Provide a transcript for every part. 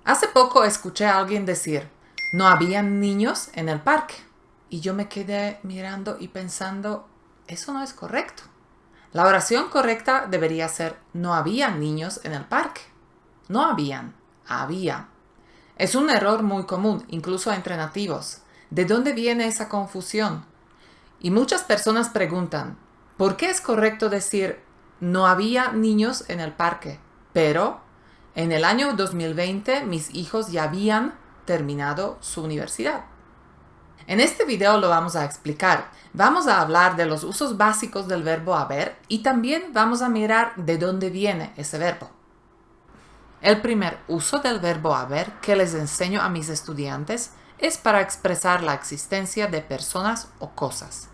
Hace poco escuché a alguien decir, no habían niños en el parque. Y yo me quedé mirando y pensando, eso no es correcto. La oración correcta debería ser, no había niños en el parque. No habían, había. Es un error muy común, incluso entre nativos. ¿De dónde viene esa confusión? Y muchas personas preguntan, ¿por qué es correcto decir, no había niños en el parque? Pero en el año 2020 mis hijos ya habían terminado su universidad. En este video lo vamos a explicar. Vamos a hablar de los usos básicos del verbo haber y también vamos a mirar de dónde viene ese verbo. El primer uso del verbo haber que les enseño a mis estudiantes es para expresar la existencia de personas o cosas.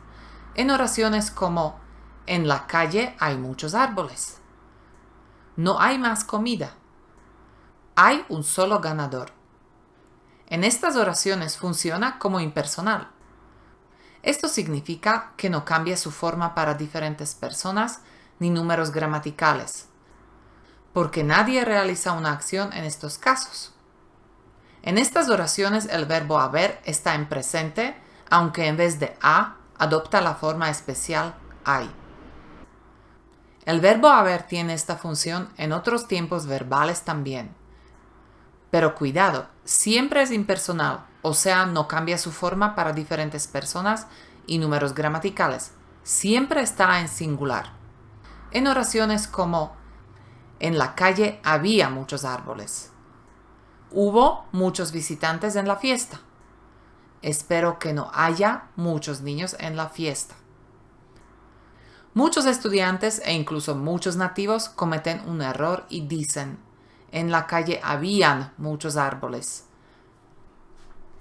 En oraciones como, en la calle hay muchos árboles. No hay más comida. Hay un solo ganador. En estas oraciones funciona como impersonal. Esto significa que no cambia su forma para diferentes personas ni números gramaticales, porque nadie realiza una acción en estos casos. En estas oraciones el verbo haber está en presente, aunque en vez de a, adopta la forma especial hay. El verbo haber tiene esta función en otros tiempos verbales también. Pero cuidado, siempre es impersonal, o sea, no cambia su forma para diferentes personas y números gramaticales. Siempre está en singular. En oraciones como, en la calle había muchos árboles. Hubo muchos visitantes en la fiesta. Espero que no haya muchos niños en la fiesta. Muchos estudiantes e incluso muchos nativos cometen un error y dicen, en la calle habían muchos árboles.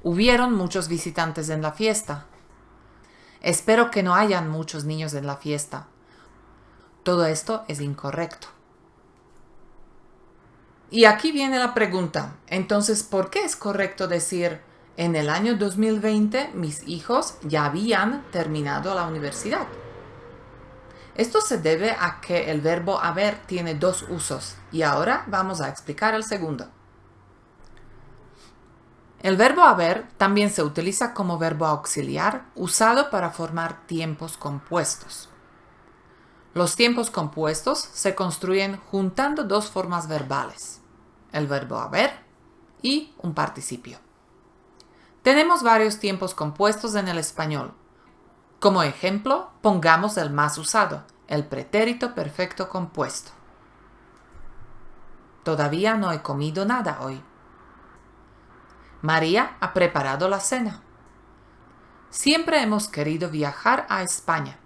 Hubieron muchos visitantes en la fiesta. Espero que no hayan muchos niños en la fiesta. Todo esto es incorrecto. Y aquí viene la pregunta. Entonces, ¿por qué es correcto decir, en el año 2020 mis hijos ya habían terminado la universidad? Esto se debe a que el verbo haber tiene dos usos y ahora vamos a explicar el segundo. El verbo haber también se utiliza como verbo auxiliar usado para formar tiempos compuestos. Los tiempos compuestos se construyen juntando dos formas verbales, el verbo haber y un participio. Tenemos varios tiempos compuestos en el español. Como ejemplo, pongamos el más usado, el pretérito perfecto compuesto. Todavía no he comido nada hoy. María ha preparado la cena. Siempre hemos querido viajar a España.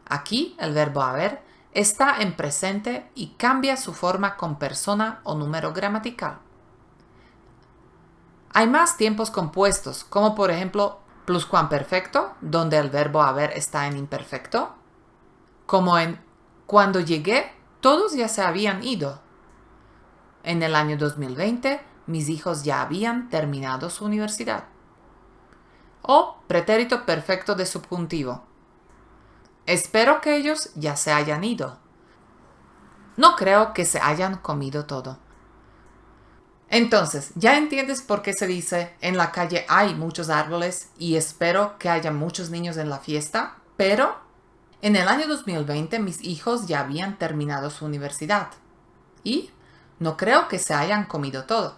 Aquí el verbo haber está en presente y cambia su forma con persona o número gramatical. Hay más tiempos compuestos, como por ejemplo pluscuamperfecto, donde el verbo haber está en imperfecto, como en cuando llegué, todos ya se habían ido. En el año 2020, mis hijos ya habían terminado su universidad. O pretérito perfecto de subjuntivo. Espero que ellos ya se hayan ido. No creo que se hayan comido todo. Entonces, ¿ya entiendes por qué se dice en la calle hay muchos árboles y espero que haya muchos niños en la fiesta? Pero en el año 2020 mis hijos ya habían terminado su universidad. Y no creo que se hayan comido todo.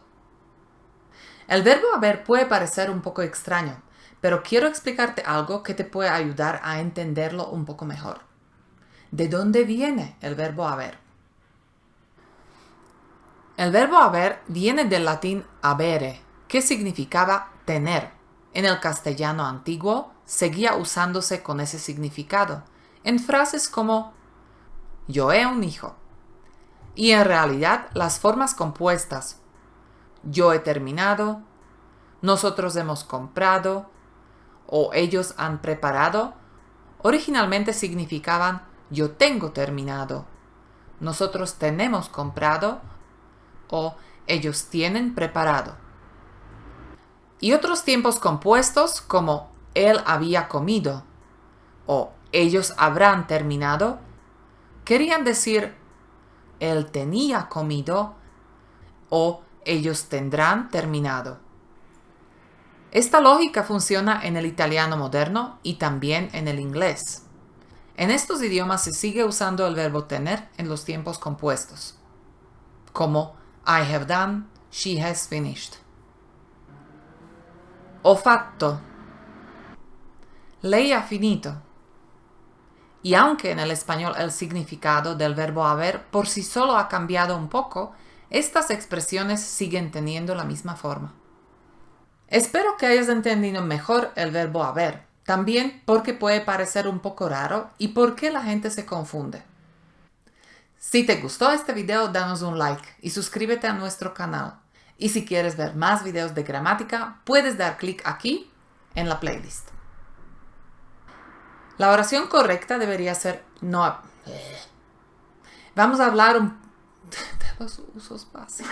El verbo haber puede parecer un poco extraño, pero quiero explicarte algo que te puede ayudar a entenderlo un poco mejor. ¿De dónde viene el verbo haber? El verbo haber viene del latín habere, que significaba tener. En el castellano antiguo seguía usándose con ese significado, en frases como yo he un hijo. Y en realidad las formas compuestas yo he terminado, nosotros hemos comprado o ellos han preparado originalmente significaban yo tengo terminado, nosotros tenemos comprado o ellos tienen preparado. Y otros tiempos compuestos como él había comido o ellos habrán terminado querían decir él tenía comido o Ellos tendrán terminado. Esta lógica funciona en el italiano moderno y también en el inglés. En estos idiomas se sigue usando el verbo tener en los tiempos compuestos, como I have done, she has finished. Ho fatto. Lei ha finito. Y aunque en el español el significado del verbo haber por sí solo ha cambiado un poco, estas expresiones siguen teniendo la misma forma. Espero que hayas entendido mejor el verbo haber, también porque puede parecer un poco raro y por qué la gente se confunde. Si te gustó este video, danos un like y suscríbete a nuestro canal. Y si quieres ver más videos de gramática, puedes dar clic aquí en la playlist. La oración correcta debería ser no. Vamos a hablar de los usos básicos.